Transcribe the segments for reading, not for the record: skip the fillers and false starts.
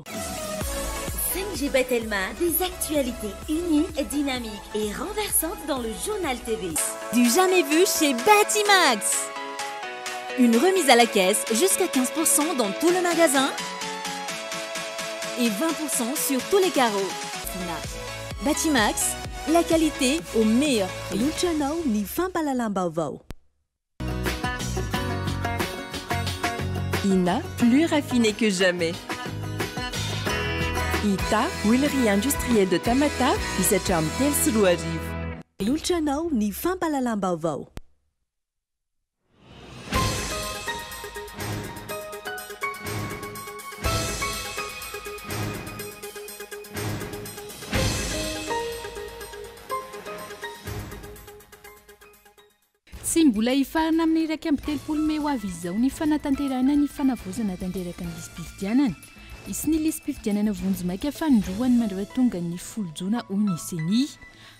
5G Telma, des actualités uniques, dynamiques et renversantes dans le journal TV. Du jamais vu chez Batimax. Une remise à la caisse jusqu'à 15% dans tout le magasin et 20% sur tous les carreaux. Batimax, la qualité au meilleur prix. Ina, plus raffiné que jamais. Ita, huilerie industrielle de Tamata, bisa jam tel suruarivo. Lulchanao ni fampalalam-baovao. Tsy mbola hifarana amin'ny iraika amby telopolo may ho avy izao ny fanatanterahana ny fanavozana tanteraka ny lisam-pifidianana. Isy ny lisam-pifidianana vonjimaika fanindroany mandrapatonga ny folo jona hoy ny seni.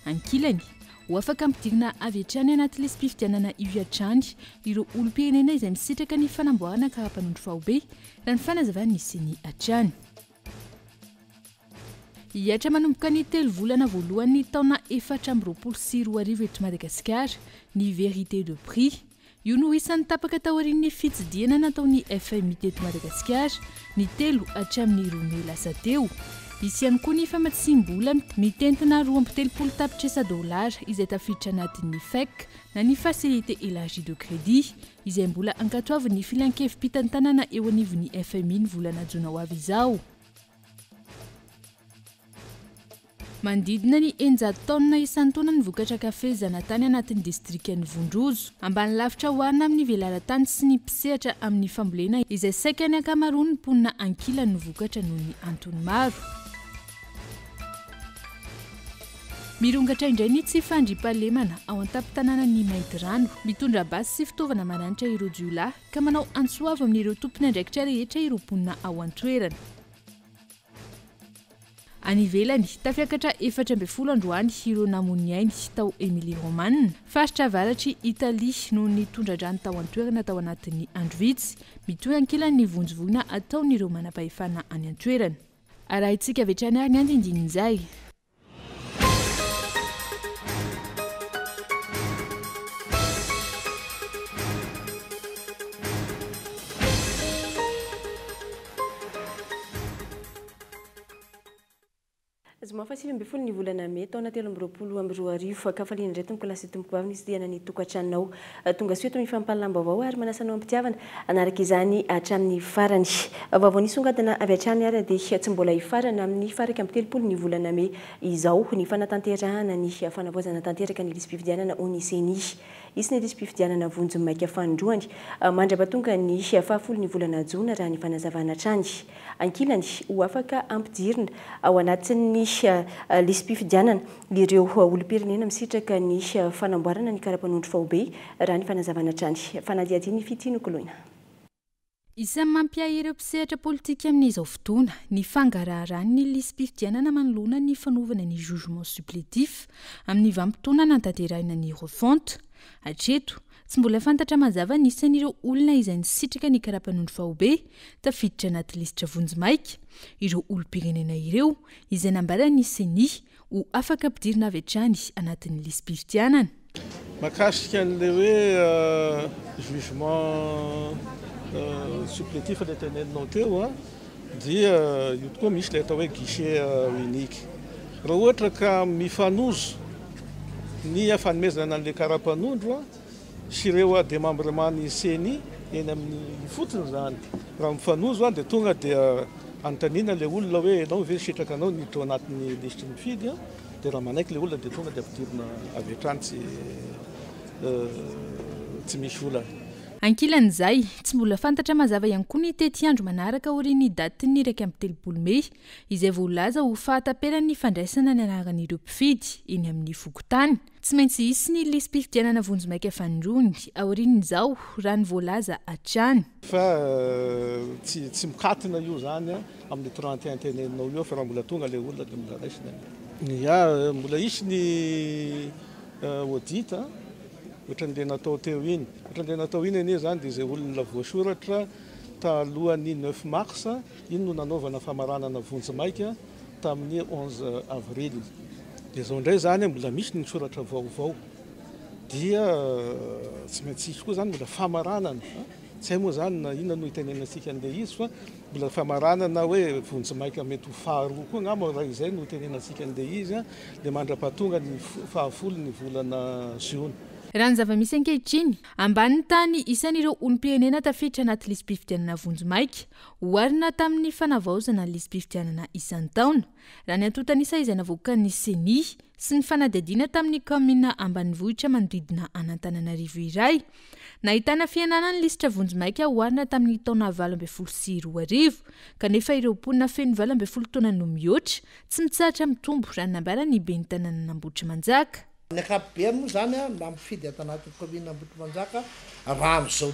Ankilany ho afaka ampidirina avy hatrany anaty lisam-pifidianana io hatrany ireo olom-pirenena izay misitraka ny fanamboarana karapanondro fahobe raha ny fanazavana ny seni hatrany. Hiatra manomboka ny 3 volana voalohany taona 2024 eto Madagasikara ny vérité de prix. Io no isan'ny tapaka taorian'ny fitsidiana nataon'ny FMI teto Madagasikara ny 3 hatramin'ny 2 May lasa teo. Isy ihany koa ny famatsim-bola mitentina 2.70 tapitrisa dolara izay tafiditra anatin'ny FEC na ny facilité élargie de crédit izay mbola ankatoavin'ny filan-kevim-pitantanana eo anivon'ny FMI ny volana jona ho avy izao. Mandidina ny 100 taona isan-taona ny vokatra kafe zanatany anatin'ny distrikan'ny Vondrozo. Ambany lavitra hoarina amin'ny velaran-tany sy ny mpisehatra amin'ny fambolena izay saika ny ankamaroany ny mponina ankilan'ny vokatra noho ny antony maro. Mirongatra indray ny tsy fandriam-pahalemana ao an-tampon-tanànan'ny Maintirano, mitondra basy sy fitaovana maranitra ireo jiolahy ka manao antsoava amin'ireo tompony andraikitra rehetra ireo mponina ao an-toerana. Any ivelany tafiakatra 4 androany ireo namony ainy tao Emilie Romanina, faritra avaratry Italia noho ny tondradrano tao an-toerana tao anatin'ny andro vitsy, mitohy ankilan'ny vonjovona ataon'ireo manam-pahefana any an-toerana. Arahintsika avy hatrany ary ny andindinin'izay. Zoma fa 7 ny volana May taona 2024 kafaliana indray tomboka lasy tomboka vavy nisy diana ny tokantranonao tonga soeto mifampalalam-baovao ary manasanao ampitiavana anaraka izany hatramin'ny farany vaovao nisongadina avy hatrany ary dia tsy mbola hifarana amin'ny faraka amby 30 ny volana May izao ny fanatanterahana ny fanavoazana tanteraka ny lisam-pifidianana ho ny seni. Isy ny lisam-pifidianana vonjimaika fanindroany mandrapatonga ny 10 ny volana jona raha ny fanazavana hatrany. Ankilany ho afaka ampidirina ao anatin'ny lisam-pifidianana ireo olom-pirenena misitraka ny fanamboarana ny karapanondro fahobe raha ny fanazavana hatrany. Fanadihadiny fitino koloina. Isan'ny mampiahy ireo mpisehatra politika amin'izao fotoana ny fangaraharahan'ny lisam-pifidianana manoloana ny fanaovana ny jugement supplétif amin'ny vanim-potoana nantanterahina ny refonte. Hatreto tsy mbola fantatra mazava ny isan'ireo olona izay nisitraka ny karapanondro fahobe tafiditra anaty lisitra vonjimaika ireo olom-pirenena ireo izay nambarany seni ho afaka ampidirina avy hatrany anatin'ny lisam-pifidianana. Mahakasika an'ilay hoe jugement supplétif le teneninao teo dia io tokoa misy ilay atao hoe guichet unique. Raha ohatra ka mifanozo ny fanomezana an'ilay karapanondro sy ireo démembrement seni eny amin'ny fotony zany. Raha mifanozo dia tonga dia antanina ilay olona hoe ianao ve sitraka anao ny tao anatin'ny lisitry mifidy dia raha manaiky ilay olona dia tonga dia ampidirina avy hatrany tsy misy olana. Ankilan'izay tsy mbola fantatra mazava ihany koa ny tety andro manaraka orian'ny daty ny 30 May izay voalaza ho fahataperan'ny fandraisana ny anaran'ireo mpifidy eny amin'ny fokotany. Tsy maintsy isy ny lisam-pifidianana vonjimaika fanindrony aorian'izao raha ny voalaza hatrany. Fa tsy mikatina io zany amin'ny 31 teneninao io fa raha mbola tonga ilay olona dia mbola raisina. Mbola isy ny audit ohatran'ilay natao teo iny. Ohatran'ilay natao iny anie zany dia izay olona voasoratra talohany 9 mars iny no nanaovana famaranana vonjimaika tamin'ny 11 avril. Dia zao indray zany mbola misy ny soratra vaovao dia tsy maintsy isy koa zany mbola famaranana. Tsy hay moa zany na inona no itenenantsika andeha izy fa mbola famaranana hoe vonjimaika mety ho faharoa koa ngamba raha izay no itenenantsika andeha izy dia mandrapahatonga ny fahafolo ny volana ziona. Raha ny zava-misy ankehitriny ambanin'ny tany isan'ireo olom-pirenena tafiditra anaty lisam-pifidianana vonjimaika oharina tamin'ny fanavaozana ny lisam-pifidianana isan-taona raha ny antontanisa izay navoaka ny CENI sy ny fanadihadiana tamin'ny commune ambanivohitra manodidina Antananarivo iray. Nahitana fianana ny lisitra vonjimaika oharina tamin'ny taona 2024 kanefa ireo mponina feno 20 taona no mihoatra tsy mitsahatra mitombo raha nambarany ben'ny tanàna n'Ambohitrimanjaka. Ny akapobeany moa zany mba mifidy ato anatin'ny commune Ambohitrimanjaka raha amin'izao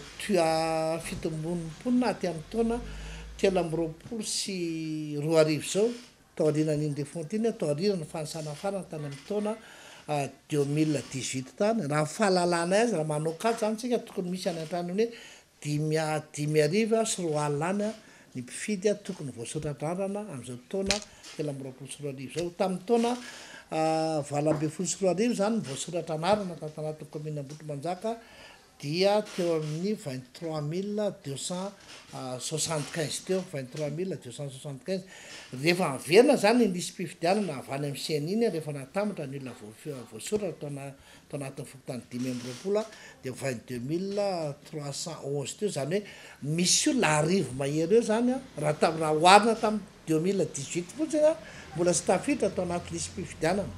fitombon'ny mponina aty amin'ny taona 320 sy 20 zao taorianany Ildefontiny taorianany fanasana farany tany amin'ny taona 2018 tany raha fahalalana azy raha manao kajy zany tsika tokony misy any an-tranony hoe 5 sy 4 alina ny mpifidy tokony voasoradrarana amin'izao taona 320 sy 20 zao tamin'ny taona 20 zany voasoratra anarana tato anatin'ny commune Ambohitrimanjaka dia teo amin'ny 23275 teo 23275 rehefa averina zany ny lisam-pifidianana avy any amin'ny CENI iny rehefa natambatra ny olona voasoratra tao anatin'ny fokontany 520 dia 22311 teo zany hoe misy olona arivo mahery eo zany raha oharina tamin'ny 2018 fotsiny mbola sy tafiditra tao anaty lisam-pifidianana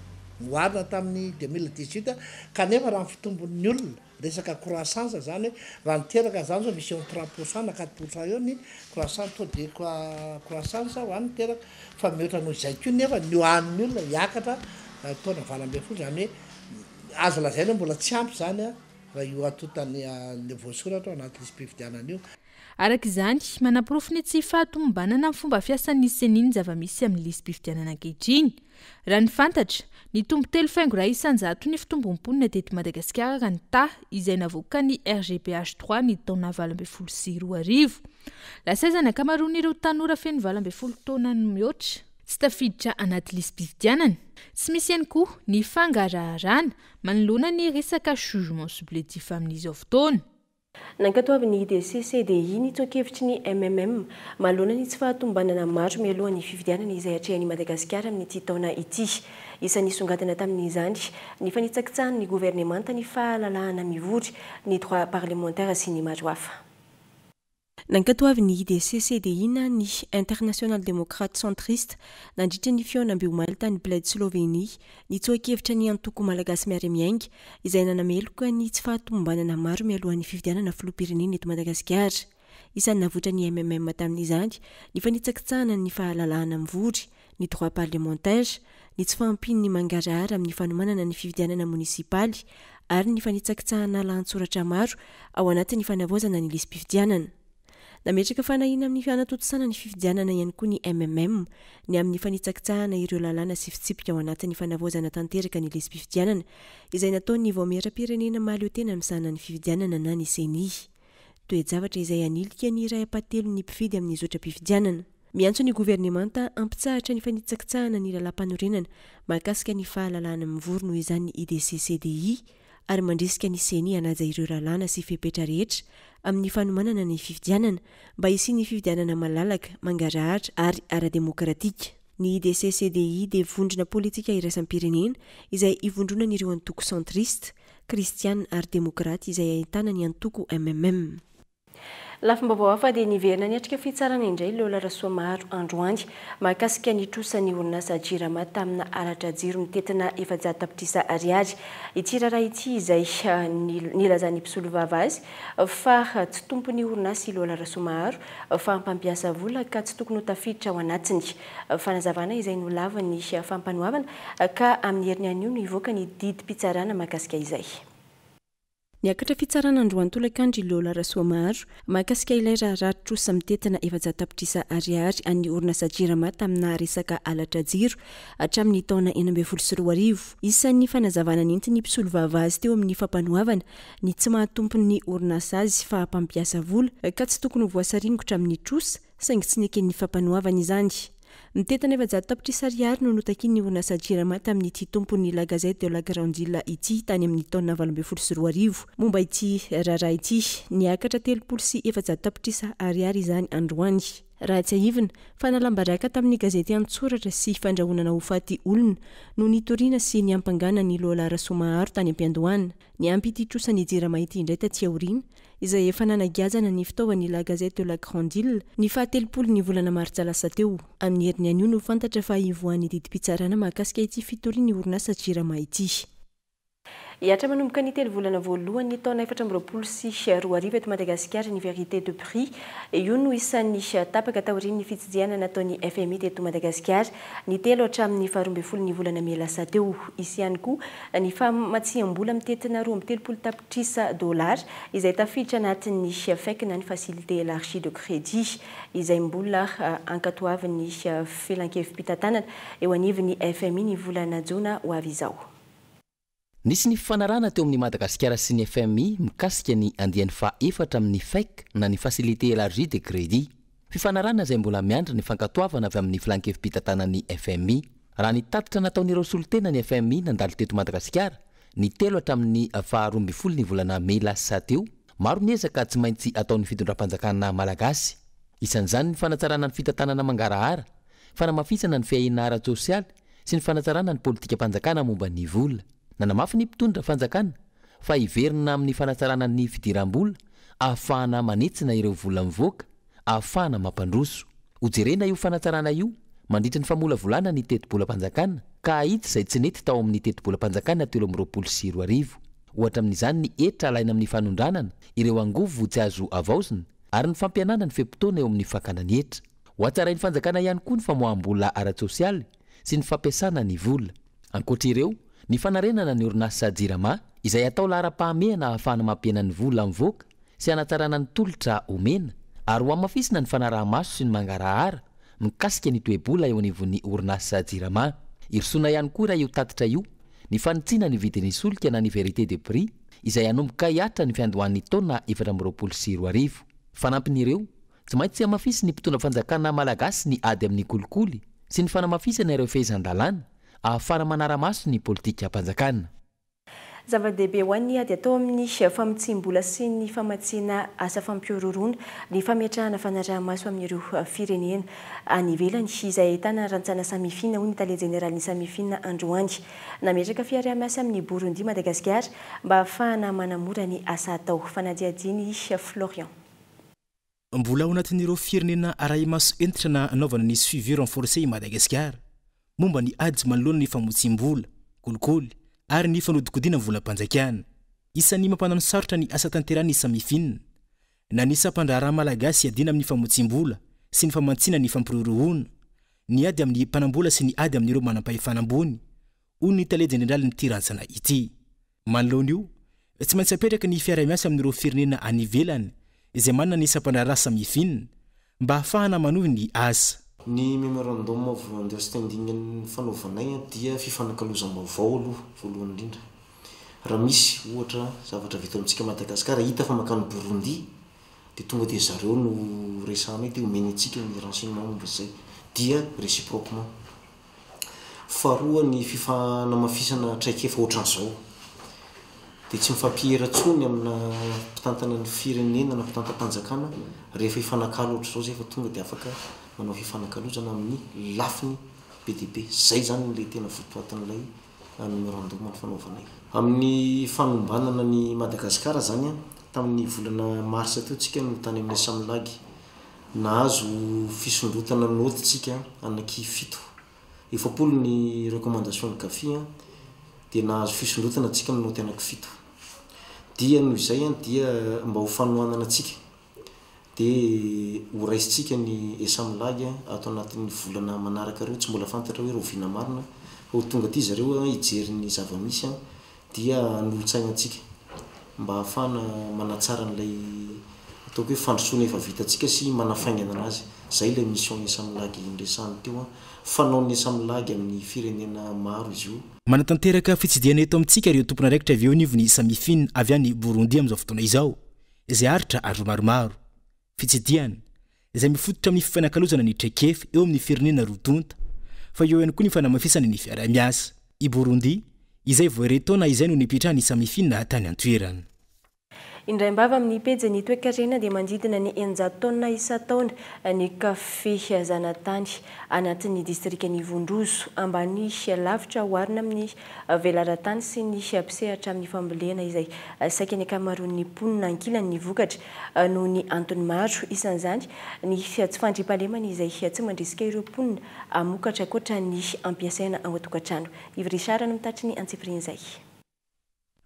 oharina tamin'ny 2018 kanefa raha fitombon'ny olona resaka croissance zany raha niteraka zany zao misy eo 30% na 4% eo ny croissance to de croissance ho an'ny teraka fa mihoatra noho izay koa nefa ny hoan'ny olona hiakatra taona 20 zany hoe azo lazaina hoe mbola tsy ampy zany raha io atotany le voasoratra ao anaty lisam-pifidianana io. Araka izany manam-porofo ny tsy fahatombanana amin'ny fomba fiasan'ny CENI ny zava-misy amin'ny lisam-pifidianana ankehitriny. Raha ny fantatra ny tombo telo faingo ray isan-jato ny fitombom-ponina teto Madagasikara ka ny ta izay navoaka ny RGPH 3 ny taona 2020. Lasaizana ankamaroan'ireo tanora feno 20 taona no mihoatra tsy tafiditra anaty lisam-pifidianana. Tsy misy ihany koa ny fangaraharaana manoloana ny resaka jugement supplétif amin'izao fotoana. Nankatoavy ny IDC-CDI nitsoakevitry ny MMM mahalona ny tsy fahatombanana maro mialohan'ny fifidianana izay atrehan'i Madagasikara amin'ity taona ity. Isan'ny songadina tamin'izany ny fanitsakitsahan'ny gouvernemanta ny fahalalahana mivory ny droit parlementaire sy ny maro hafa. Nankatoavy ny IDC-CDI na ny International Democrate Centriste nandritra ny fihaonam-beo Malta ny Bled Slovenie nitsoakevitra ny antoko malagasy miara-miainga izay nanameloka ny tsy fahatombanana maro mialohan'ny fifidianana filoham-pirenena eto Madagasikara. Isan'ny navotra ny MMM tamin'izany ny fanitsakitsahana ny fahalalahana mivory ny droit parlementaire ny tsy fahampian'ny mangarahara amin'ny fanomanana ny fifidianana munisipaly ary ny fanitsakitsahana lahatsoratra maro ao anatin'ny fanavaozana ny lisam-pifidianana. Nametraka fanahina amin'ny fianatotosana ny fifidianana ihany koa ny MMM ny amin'ny fanitsakitsahana ireo lalàna sy fitsipika ao anatin'ny fanavaozana tanteraka ny lisam-pifidianana izay nataon'ny vaomera-pirenena mahaleo tena misahana ny fifidianana na ny CENI. Toe-javatra izay anilika ny iray apatelo ny mpifidy amin'ny zotra-pifidianana. Miantso ny gouvernemanta ampitsahatra ny fanitsakitsahana ny lalam-panorenana mahakasika ny fahalalahana mivory noho izany IDC-CDI ary mandrisika ny CENI hanaja ireo lalàna sy fepetra rehetra amin'ny fanomanana ny fifidianana mba hisian'ny fifidianana malalaka, mangarahatra ary ara-demokratika. Ny IDC-CDI dia vondrona politika iraisam-pirenena izay ivondronan'ireo antoko centriste, kristiana ary demokraty izay ahitana ny antoko MMM. Lafim-baovao hafa dia niverina niatrika fitsarana indray Lola Rasoamaharo androany mahakasika ny trosan'ny orinasa Jirama tamina aratra jiro ny tetina 700 tapitrisa ariary. Ity raharaha ity izay nilazan'ny mpisolo vava azy fa tsy tompony orinasa Lola Rasoamaharo fa mpampiasa vola ka tsy tokony ho tafiditra ao anatiny. Fanazavana izay nolavany fampanoavana ka amin'ny herinany io no ivoaka ny didim-pitsarana mahakasika izay. Niakatra fitsarana androany tolakandro Lola Rasoamaharo mahakasika ilay rahararitra mitetina efa-jatapitrisa ariary any orinasa Jirama tamina resaka alatra jiro hatramin'ny taona 2024. Isan'ny fanazavana nentiny mpisolo vava azy teo amin'ny fampanoavana ny tsy mahatompony orinasa azy fa mpampiasa vola ka tsy tokony voasaringotra amin'ny trosa saingy tsy neken'ny fampanoavana izany. Mitetina efa-jatapitrisa ariary no notakin'ny orinasa Jirama tamin'ny ity tompony La Gazette de la Grandille ity tany amin'ny taona 2024. Momba ity raharaha ity niakatra 34 ariary izany androany. Raha tsy ahivina fa nalambaraka tamin'ny gazety Antsoratra sy fandrahonana ho faty olona no nitoriana sy niampangana ny Lola Rasoamaharo tany am-piandohana. Ny ampy ity trosany Jirama ity indray taty aoriana izay efa nanagazana ny fitaovan'ny La Gazette de la Grandille ny faha-telopolo ny volana martsa lasa teo. Amin'ny herin'ny anio no fantatra fa ivoan'ny didim-pitsarana mahakasika ity fitorian'ny orinasa Jirama ity. Iatra manomboka ny telo volana voalohany taona 2024 eto Madagasikara ny vérité de prix io no isan'ny tapaka taorian'ny fitsidiana nataon'ny FMI teto Madagasikara ny telo hatramin'ny 12 ny volana May lasa teo. Isy ihany koa ny famatsiam-bola mitetina $13 tapitrisa izay tafiditra anatin'ny FEC na ny facilité élargie de crédit izay mbola ankatoavin'ny filan-kevim-pitantanana eo anivon'ny FMI ny volana Jona ho avy izao. Nisy ny fifanarana teo amin'ny Madagasikara sy ny FMI mikasika ny andiany faha-efatra amin'ny FEC na ny facilité élargie de crédit. Fifanarana izay mbola miandry ny fankatoavana avy amin'ny filan-kevim-pitantanan'ny FMI. Raha ny tatitra nataon'ireo solotena ny FMI nandalo teto Madagasikara ny telo hatramin'ny 12 ny volana May lasa teo, maro ny ezaka tsy maintsy ataon'ny fitondram-panjakana malagasy. Isan'izany ny fanatsarana ny fitantanana mangarahara, fanamafisana ny fiainana ara-tsosialy sy ny fanatsarana ny politika panjakana momba ny vola. Nanamafy ny mpitondra fanjakana fa iverina amin'ny fanatsarana ny fidiram-bola ahafahana manetsina ireo vola mivoaka, ahafahana mampandroso. Hojerena io fanatsarana io mandritra ny famolavolana ny teti-bola panjakana ka ahita izay tsy nety tao amin'ny teti-bola panjakana teo amin'ny 2024. Ohatra amin'izany ny etra alaina amin'ny fanondranana, ireo angovo tsy azo avaozina ary ny fampianana ny fepotona eo amin'ny fakana ny etra. Ho hatsarain'ny fanjakana ihany koa ny famoaham-bola ara-tsosialy sy ny fampiasana ny vola. Ankoatr'ireo ny fanarenana ny orinasa Jirama izay atao lara-pahamehana ahafahana mampiena ny vola mivoaka sy hanatsarana ny tolotra omena ary ho amafisina ny fanaraha-maso sy ny mangarahara mikasika ny toe-bola eo anivon'ny orinasa Jirama. Irsoina ihany koa raha io tatitra io ny fanitsiana ny vidin'ny solika na ny vérité de prix izay anomboka hiatra ny fiandohan'ny taona 2024. Fanampin'ireo tsy maintsy amafisy ny mpitondra fanjakana malagasy ny ady amin'ny kolikoly sy ny fanamafisana ireo fehezan-dalàna ahafahana manara-maso ny politika panjakana. Zava-dehibe ho an'ny ady atao amin'ny famitsim-bola sy ny famatsiana asa fampiororona ny fametrahana fanaraha-maso amin'ireo firenena any ivelany izay ahitana rantsana samifina hoy ny tale jeneraly ny samifina androany. Nametraka fiaraha-miasa amin'ny Burundi, Madagasikara mba ahafahana manamora ny asa atao. Fanadiadiany Florian. Mbola ao anatin'ireo firenena arahi-maso entitra na anaovana ny suivi renforcé i Madagasikara momba ny ady manoloana ny famotsim-bola, kolikoly ary ny fanodikodina vola panjakana. Isan'ny mampanano sarotra ny asa tanterahany samifina na ny sampandraharaha malagasy adina amin'ny famotsim-bola sy ny famantsina ny fampirorohona, ny ady amin'ny mpanambola sy ny ady amin'ireo manam-pahefanam-bony hoy ny tale jeneraly ny tirantsana ity. Manoloana io tsy maintsy apetraka ny fiaraha-miasa amin'ireo firenena any ivelany izay manana ny sampandraharaha samifina mba ahafahana manohy ny asa. Ny memorandum of understanding fanaovanay dia fifanankalozam-baovao aloha voalohany indrindra. Raha misy ohatra zavatra vita amintsika Madagasikara hita fa makany Burundi dia tonga dia zareo no resahana dia omeny antsika ny renseignement momba izay dia réciproquement. Faharoa ny fifanamafisana traikefa ohatran'izao dia tsy mifampihera-tsony amina mpitantana ny firenena na mpitantam-panjakana rehefa hifanakalo ohatr'izao zay fa tonga dia afaka manao fifanankalozana amin'ny lafiny PDB. Zay zany le tena votoatan'ilay memorandum fanaovanay. Amin'ny fanombanana ny Madagasikara zany tamin'ny volana Marsa teo tsika no tany amin'ny Samlagy nahazo fisondrotana note tsika anaky 7. 70 ny recommandation ny GAFI dia nahazo fisondrotana tsika note anaky 7. Dia noho izay dia mba ho fanohanana tsika dia ho raisitsika ny Samlagy ato anatin'ny volana manaraka reo tsy mbola fantatra hoe rovina marina ho tonga ty zareo ijery ny zava-misy dia nolotsaina antsika mba hahafana manatsara n'ilay ataoko hoe fandrosoana efa vitatsika sy manafaingana anazy zay ilay mission ny samlagy indresany teo a fanaon'ny samlagy amin'ny firenena maro izy io manatanteraka fitsidiana eto amintsika ireo tompona raikitra avy eo nivony samifine avy any Burundi amin'izao fotoana izao izay aritra aro maromaro fitsidiana izay mifototra amin'ny fifanankalozana ny trekefy eo amin'ny firenena rotonta fa eo ihany koa ny fanamafisana ny fiara-miasa i Burundi izay voaretona izay no nipetrahany samifine tany antoerana indray mbava amin'ny pejy ny toe-karena dia manodidina ny 100 taona isa-taona ny kafe zanatany anatin'ny distrikany Vondrozo ambany lavitra oharina amin'ny velaran-tany sy ny mpisehatra amin'ny fambolena izay saika ny akamaroan'ny mponina ankilan'ny vokatra noho ny antony maro isan'izany ny tsy fandriam-pahalemana izay tsy mandrisika ireo mponina amokatra koatra ny ampiasaina ao an-tokantrano. Ivrisara no mitatry ny antsipirin'izay.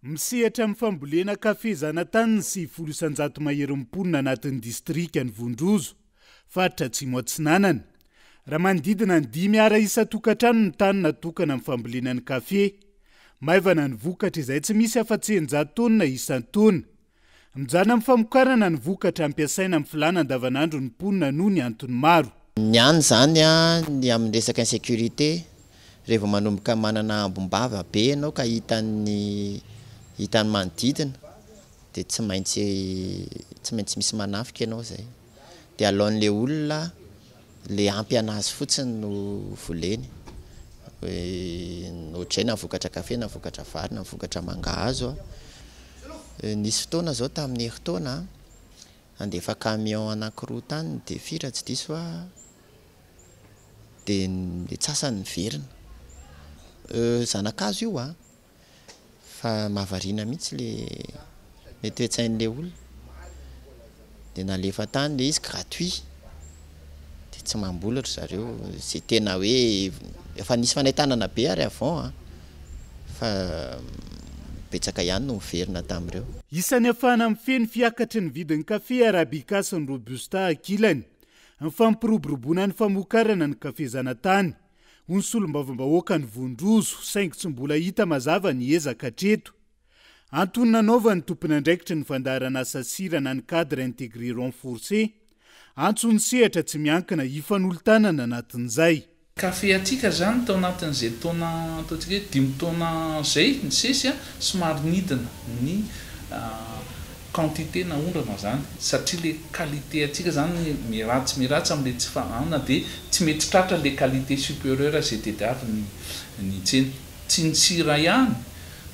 Misehatra amin'ny fambolena kafe zanatany sy 100 mahery mponina anatin'ny distrika ny Vondrozo faritra Atsimo Atsinanana raha manodidina ny 5 ara isa-tokantrano ny tany natokana amin'ny fambolena ny kafe maivana ny vokatra izay tsy misy afa-tsy 100 taona isan-taona mijana amin'ny famokarana ny vokatra ampiasaina amin'ny filàna andavanandro ny mponina noho ny antony maro ny any zany ny amin'ny resaka insécurité rehefa manomboka manana ambombava be ianao ka hitany manodidina dia tsy maintsy misy manafika ianao zay dia alohan'le olona le ampy anazy fotsiny no voleny ohatray na vokatra kafe na vokatra vary na vokatra mangahazo nisy fotoana zao tamin'ny herintaona andefa camion anankiroa tany dia fira tsy diso dia tsasany verina zanakazo io fa mahavariana mihitsy le toetsain'le olona dia nalefa tany le izy gratuit dia tsy mambolatra zareo zay tena hoe efa nisy fanaitanana be ary avant fa betsaka ihany no miverina tamin'ireo. Isan'ny afahana mifeny fiakatry ny vidin'ny kafe arabika sy ny robusta akilany ny fampiroboroboana ny famokarana ny kafe zanatany ny solombavam-bahoaka ny Vondrozo saingy tsy mbola hita mazava ny ezaka hatreto. Antony nanaova ny tompony andraikitry ny fandaharana asa sirana ny cadre intégré renforcé antsony sehatra tsy miankina hifanolo-tanana anatin'izay. Kafe atsika zany tao anatin'izay taona ataontsika hoe 5 taona zay ny sesy somary nidina ny quantité na ondrana zany satria le qualité atsika zany miratsy am'le tsy fanana dia tsy mety tratra le qualité supérieure zay tediavy ny tsena tsy ny tsira ihany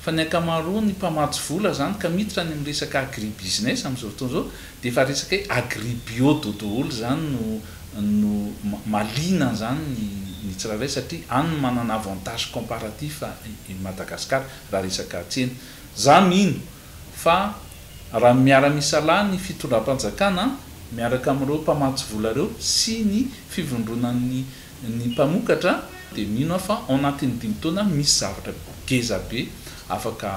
fa ny ankamaroany mpamatsy vola zany ka miditra ny amin'ny resaka agri business amin'izao fotoana zao dia efa resaka hoe agri bio dodolo zany no malina zany ny tsirairay satria any manana avantage comparatif i Madagasikara raha resaka tsena za mino fa raha miara-misalahy ny fitondram-panjakana miaraka amin'ireo mpamatsy vola reo sy ny fivondronan'ny mpamokatra dia mino fa ao anatin'ny 5 taona misy zavatra geza be afaka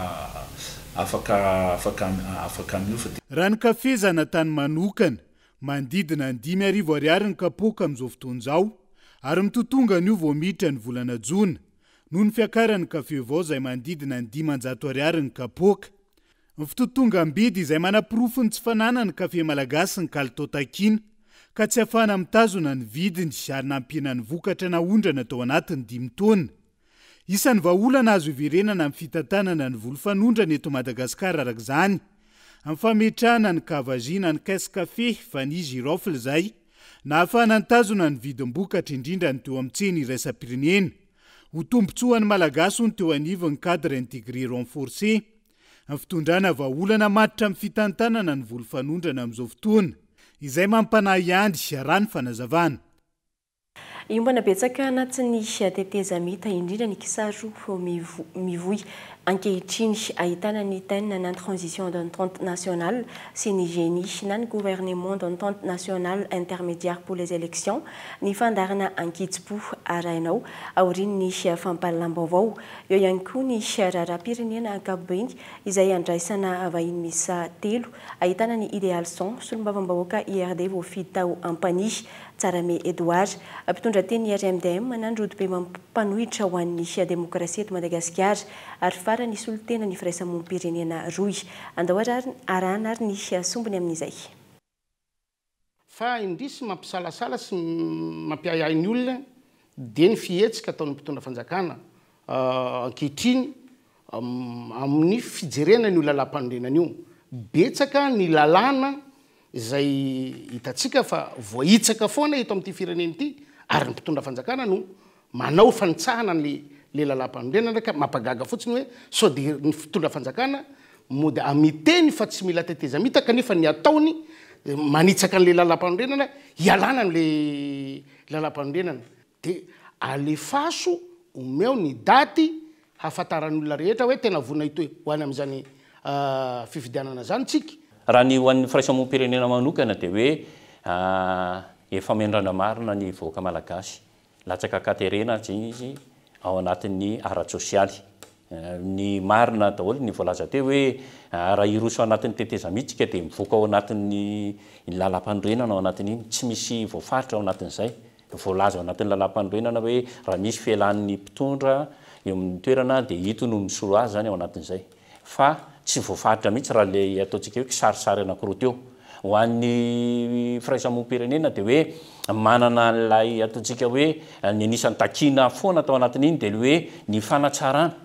miofa. Raha ny kafe zanatany manokana mandidina ny 5,000 ariary ny kapoaka amin'izao fotoana izao ary mitotonga an'io vao miditra ny volana Jona noho ny fiakaran'ny kafe vao izay mandidina ny 500 ariary ny kapoaka. Ny fitotongam-bidy izay manapirofo ny tsy fanana ny kafe malagasy ny kalitao takiana ka tsy ahafahana mitazona ny vidiny ary nampiana ny vokatra naondrana tao anatin'ny 5 taona. Isan'ny vahaolana azo iverenana amin'ny fitantanana ny volo-fanondrana eto Madagasikara araka izany amin'ny fametrahana ny kavazina ny caisse kafe fa ny girofle izay na ahafahana nitazona ny vidim-bokatra indrindra ny teo amin'ny tsena iraisam-pirenena ho tombotsoan'ny malagasy ny teo anivony ny cadre intégré renforcé ny fitondrana vahaolana matitra amin'ny fitantanana ny volo-fanondrana amin'izao fotoana izay mampanahy andry raha ny fanazavana. Iombana betsaka anatin'ny teteza mita indrindra ny kisaro mivoy ankehitriny ahitana ny tena na transition d'entente nationale sy ny génie na ny gouvernement d'entente nationale intermédiaire pour les élections ny fandarana ankitspo arainao aorian'ny fampalalam-baovao eo ihany koa ny raharam-pirenena ankapobeny izay andraisana vahiny misa 3 ahitana ny idéal son solombavam-bahoaka IRD voafidy tao ampany Tsarame Edouard, mpitondra teny RMDM manandro be mampanohitra ho an'ny demokrasia eto Madagasikara ary farany nisy olon-tena ny firaisamonim-pirenena roy. Andao arahana ary ny sombony amin'izay. Fa indrisy mampisalasala sy mampiayay ny olona dia ny fihetsika ataon'ny mpitondra fanjakana ankehitriny amin'ny fijerena ny lalampandrenana io. Betsaka ny lalàna izay hitatsika fa voahitsaka foana eto amin'ity firenena ity ary ny mpitondra fanjakana no manao fanitsahana le lalampandrenana ka mampagaga fotsiny hoe sao dia ny mpitondra fanjakana mody amiteny fa tsy mila teteza mita kanefa ny ataony manitsaka an'le lalampandrenana hialana n'le lalampandrenana dia alefaso omeo ny daty hafantaran'olona rehetra hoe tena vonina ito ho any amin'izany fifidianana zany tsika. Raha ny ho an'ny firaisamonim-pirenena manokana dia hoe efa mendrana marina ny voaka malagasy latsaka katerena izy ao anatin'ny ara-tsosialy. Ny marina daholo ny voalaza teo hoe raha iroso anatin'ny teteza mihitsika dia mivoaka ao anatin'ny lalam-pandrenana ao anatin'iny tsy misy voafaritra ao anatin'izay. Voalaza ao anatin'ny lalam-pandrenana hoe raha misy fialan'ny mpitondra eo amin'ny toerana dia hito no misolo azy zany ao anatin'izay. Fa tsy voafaritra mihitsy raha le ataontsika hoe kisarisary anankiroa teo. Ho an'ny firaisamonim-pirenena dia hoe manana lay ataontsika hoe ny anisan'ny takina foana atao anatin'iny dia le hoe ny fanatsarana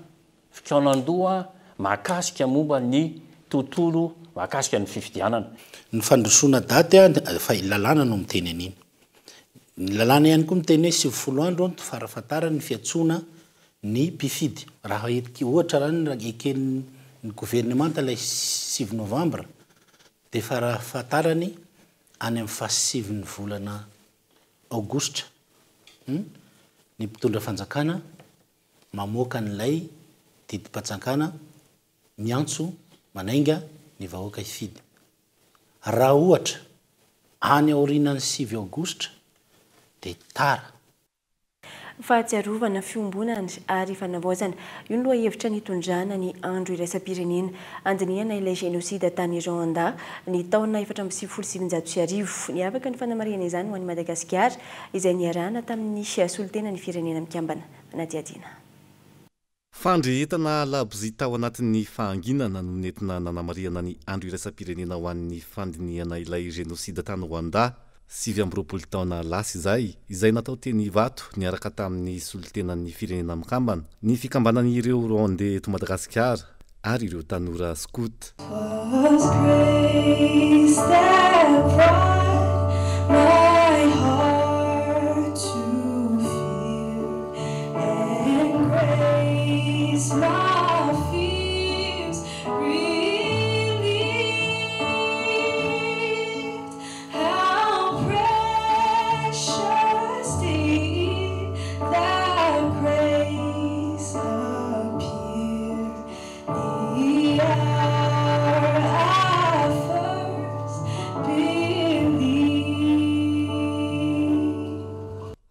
fikaonandoha mahakasika momba ny tontolo mahakasika ny fifidianana. Ny fandrosoana daty fa lalàna no miteny an'iny. Ny lalàna ihany koa miteny hoe 90 andro ny farafatarany fiantsoana ny mpifidy. Raha ohatra raha eken'ny gouvernemanta ilay 7 novambra dia farafatarany any amin'ny fahasiviny volana aogositra. Ny mpitondra fanjakana mamoaka n'ilay didim-patjakana miantso manainga ny vahoaka hifidy. Raha ohatra any aorinan'ny 7 aogositra dia tara. Fahatsiarovana fiombonana ary fanavaozana io no hevitra nitondrana ny andro iraisam-pirenena andinihana ilay génocide tany Rwanda ny taona 1997. Ny afaka ny fanamarihana izany ho an'ny Madagasikara izay niarahana tamin'ny solon-tena ny firenena mikambana. Nadiadina. Fandrehetana labozia tao anatin'ny fahanginana no nentina nanamarihana ny andro iraisam-pirenena ho an'ny fandinihana ilay génocide tany Rwanda 7 taona lasa izay natao teny vato niaraka tamin'ny solon-tenan'ny firenena mikambana ny fikambanan'ireo Rwandais eto Madagasikara ary ireo tanora scout.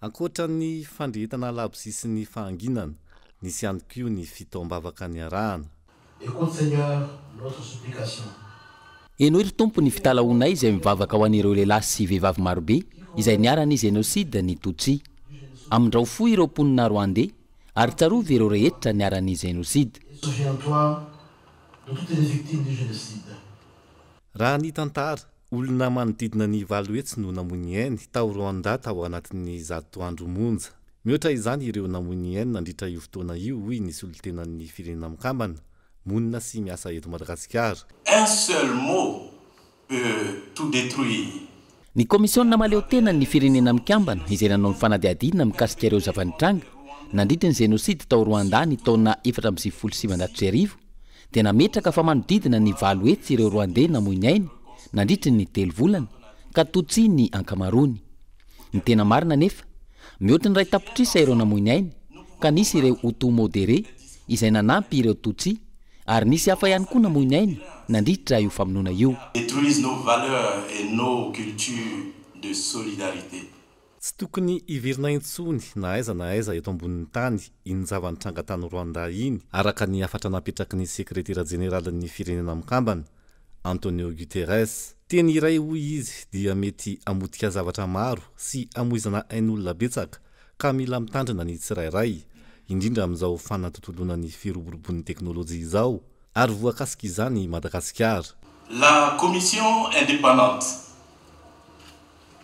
Ankoatra ny fandrehetana labozia sy ny fahanginana, nisy ihany koa ny fitaoam-bavaka niarahana. Eno ry tompo ny fitalaonay izay mivavaka ho an'ireo lehilahy sy vehivavy marobe izay niarany génocide ny Tutsi. Amin'izao fo ireo mponina Rwandais ary tsarovy ireo rehetra niarany génocide. Raha ny tantara olona manodidina ny 7 hetsy no namony ainy tao Rwanda tao anatin'ny 100 andro monja. Mihoatra izany ireo namony ainy nandritra io fotoana io hoy ny solon-tenan'ny firenena mikambana monina sy miasa eto Madagasikara. Un seul mot peut tout détruire. Ny komisiona maleo tena ny firenena mikambana izay nanao ny fanadiadina mikasika ireo zavanitranga nandritra ny génocide tao Rwanda ny taona 1997 dia nametraka fa manodidina ny 7 hetsy ireo Rwandais namony ainy nandritra ny 3 volana ka Tutsi ny ankamarony. Ny tena marina nefa mihoatra ny ray tapotrisa ireo namony ainy ka nisy ireo Hutu modéré izay nanampy ireo Tutsi ary nisy hafa ihany koa namony ainy nandritra io famonoana io. Détruisent nos valeurs et nos cultures de solidarité. Tsy tokony ivirina intsony na aiza eto ambonin'ny tany iny zavanitranga tany Rwanda iny araka ny afatra napetraky ny sekretera jeneralin'ny firenena mikambana Antonio Guterres. teny iray hoy izy dia mety amotika zavatra maro sy amoizana ain'olona betsaka ka mila mitandrina ny tsirairay indrindra amin'izao fanatotolona ny firoborobon'ny teknôlôjia izao ary voakasika izany Madagasikara. La commission indépendante.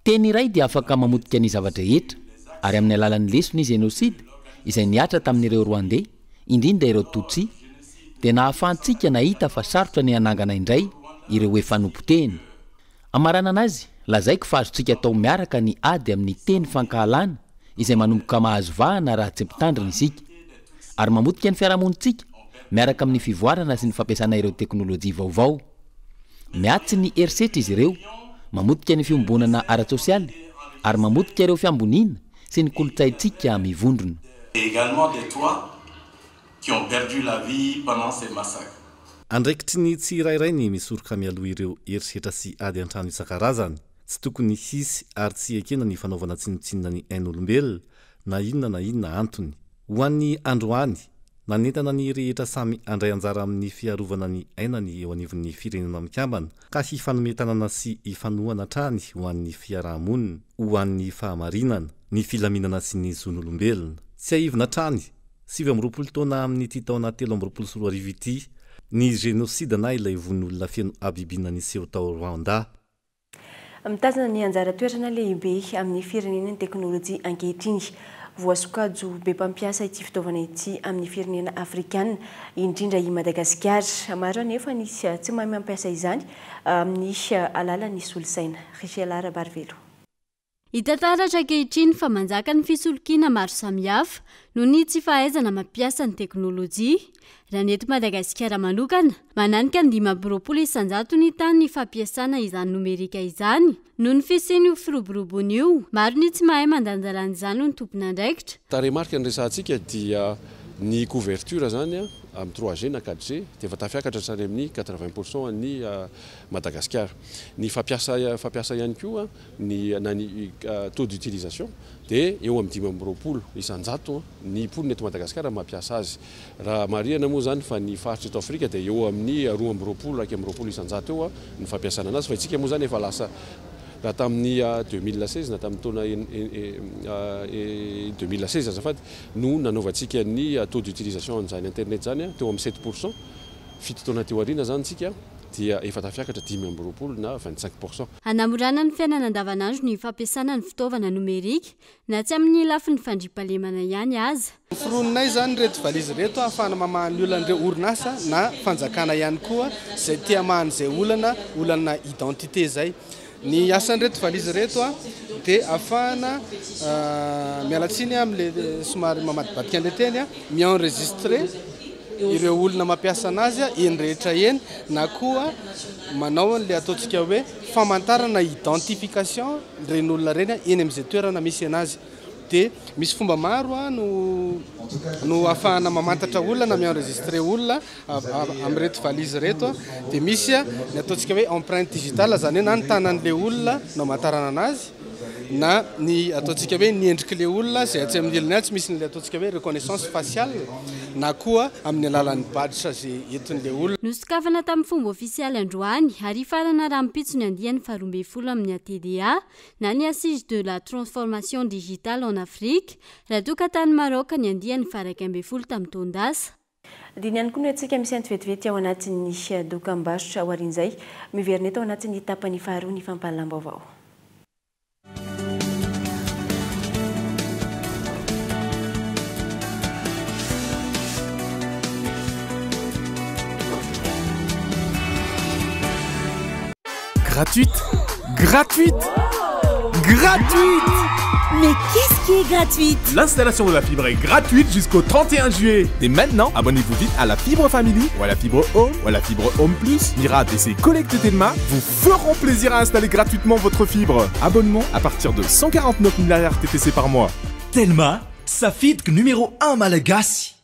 Teny iray dia afaka mamotika ny zavatra rehetra ary amin'ny alalan'ny lesona ny génocide izay niatra tamin'ireo Rwandais indrindra ireo Tutsi dia nahafahantsika nahita fa sarotra ny anangana indray ireo efa nompoteny. Amarana anazy lazaiko fa azontsika atao miaraka ny ady amin'ny teny fankahalana izay manomboka mahazo vahana raha tsy mpitandrina isika ary mamotika ny fiarahamonitsika miaraka amin'ny fivoarana sy ny fampiasana ireo teknôlôjia vaovao. Miatsy ny herisetra izy ireo, mamotika ny fiombonana ara-tsosialy ary mamotika ireo fiamboniana sy ny kolotsaintsika mivondrona. Également des toits qui ont perdu la vie pendant ces massacres. Andraikitry ny tsirairay ny misoroka mialoha ireo herisetra sy ady an-trano isan-karazany tsy tokony hisy ary tsy ekena ny fanaovana tsinotsinona ny ain'olombelona na inona antony. Ho an'ny androany nanentana ny rehetra samy andray anjara amin'ny fiarovana ny ainany eo anivon'ny firenena mikambana ka hifanometanana sy hifanohana trany ho an'ny fiarahamonina, ho an'ny fahamarinana, ny filaminana sy ny zon'olombelona. Tsy aivina trany 7 taona amin'ny ity taona 2024 ity ny génocide na ilay von'olona feno abibina niseho tao Rwanda. Mitazana ny anjara toerana lehibe amin'ny firenen'ny teknôlôjia ankehitriny. Voasokajy be mpampiasa ity fitaovana ity amin'ny firenena afrikana indrindra i Madagasikara. Maro anefa nisy tsy mahay mampiasa izany amin'ny alalan'ny solosaina. Richela Barvelo. Hita taratra ankehitriny fa manjaka ny fisolokiana maro samihafa noho ny tsy fahaizana mampiasa ny teknôlôjia. Raha ny eto Madagasikara manokana, mananika ny 5 isanjato ny tany ny fampiasana izany nomerika izany. Noho ny fisian'io firoborobony io, maro ny tsy mahay mandanjalana izany ny tompona andraikitra. Taremarika ny resantsika dia ny couverture zany amin'ny 3G na 4G dia efa tafiakatra hatrany amin'ny 80% ny Madagasikara. Ny fampiasa ihany koa ny taux d'utilisation dia eo amin'ny 5 isanjato ny polony eto Madagasikara mampiasa azy. Raha marihana moa zany fa ny faritra eto Afrika dia eo amin'ny 2 isanjato eo ny fampiasana anazy fa itsika moa zany efa lasa raha tamin'ny 2016 na tamin'ny taona 2016 azafady no nanaovantsika ny taux d'utilisation an'izany internet zany teo amin'ny 7%, fito taona teo aoriana zany tsika dia efa tafiakatra 10 na 25%. Hanamorana ny fiainana andavanandro ny fampiasana ny fitaovana nomerika na tsy amin'ny lafin'ny fandriampahalemana ihany aza. Fironinay zany reto valizy reto ahafahana mamahany olan'ireo orinasa na fanjakana ihany koa zay tia mahany zay olana identité zay. Ny asan'reto valizy reto dia ahafahana mialatsiny amin'le somary mamadibadika an'ilay teny mi-enregistré ireo olona mampiasa anazy eny rehetra eny na koa manao an'ilay ataontsika hoe famantarana identification reny olona reny eny amin'izay toerana misy anazy. Dia misy fomba maro no ahafahana mamantatra olona na mi-enregistré olona amin'reto valizy reto dia misy ny ataontsika hoe empreinte digitale zany hoe na ny tanan'ilay olona no hamantarana anazy na ny ataontsika hoe ny endrik'ilay olona zay tsy amin'ny ilany tsy misy n'ilay ataontsika hoe reconnaissance faciale na koa amin'ny alalan'ny baditra zay entin'ilay olona. Nosokafana tamin'ny fomba ofisialy androany ary farana raha mipitso ny andiany 12 amin'ny ATDA na ny assise de la transformation digitale en Afrique raha toka tany Maroc ny andiany 12 tamin'ny Tondasa. Diny ihany koa no antsika misy antivetivety ao anatin'ny dokam-barotra aorian'izay miverina eto ao anatin'ny tapany faharoa ny fampahalam-baovao. Gratuite. Mais qu'est-ce qui est gratuite? L'installation de la fibre est gratuite jusqu'au 31 juillet. Dès maintenant, abonnez-vous vite à la fibre Family ou à la fibre Home ou à la fibre Home Plus. Mira, DC, Collecte Telma vous feront plaisir à installer gratuitement votre fibre. Abonnement à partir de 149 000 RTTC par mois. Telma, sa fibre numéro 1 malagasy.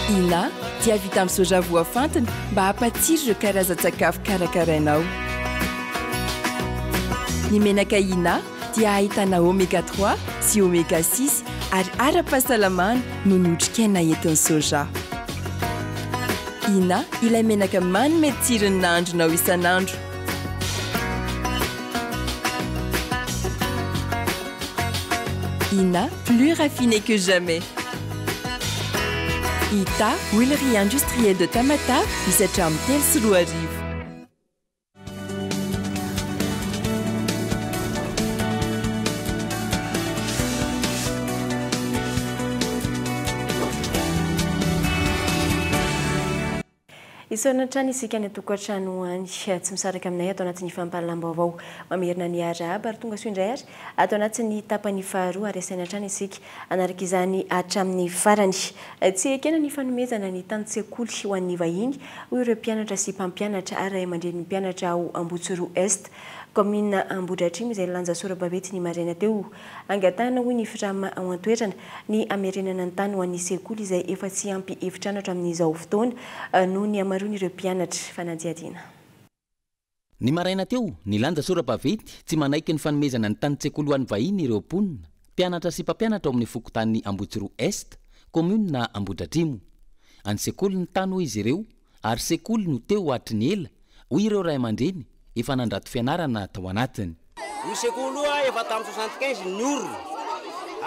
Ina dia vita amin'ny soja voafantina mba hampatsiro ireo karazan-tsakafo karakarainao. Ny menaka Ina dia ahitana oméga 3 sy oméga 6 ary ara-pahasalamana no ny otrikaina entin'ny soja. ina ilay menaka manome tsirony nandronao isan'andro. Ina, plus raffiné que jamais. Ita, huilerie industrielle de Tamata, misatra amin'ny telo sy roa arivo. Isona trano isika ny tokantrano any tsy misaraka aminay atao anatin'ny fampahalaam-baovao mamerina ny arahaba ary tonga soindray ary atao anatin'ny tapany faharoa ary asaina trano isika anaraka izany hatramin'ny farany tsy ekena ny fanomezana ny tany-tsekoly ho an'ny vahiny hoy ireo mpianatra sy mpampianatra ary ray aman-dreny mpianatra ao Ambotsoro Est commune Ambohidratrimo izay lanja Sorabavety ny maraina teo angatahana hoy ny firama ao an-toerana ny amerenana ny tany ho an'ny sekoly izay efa tsy ampy efitranatra amin'izao fotoana noho ny amaroany ireo mpianatra fanadihadiana. Ny maraina teo ny lanja Sorabavety tsy manaiky ny fanomezana ny tany-tsekoly ho an'ny vahiny ireo mponina mpianatra sy mpampianatra ao amin'ny fokontany Ambotsoro Est commune Ambohidratrimo any sekoly ny tany hoy izy ireo ary sekoly no teo hatry ny ela hoy ireo ray aman-dreny efa nandrato fianarana tao anatiny. Io sekoly io efa tamin'ny 75 ny orona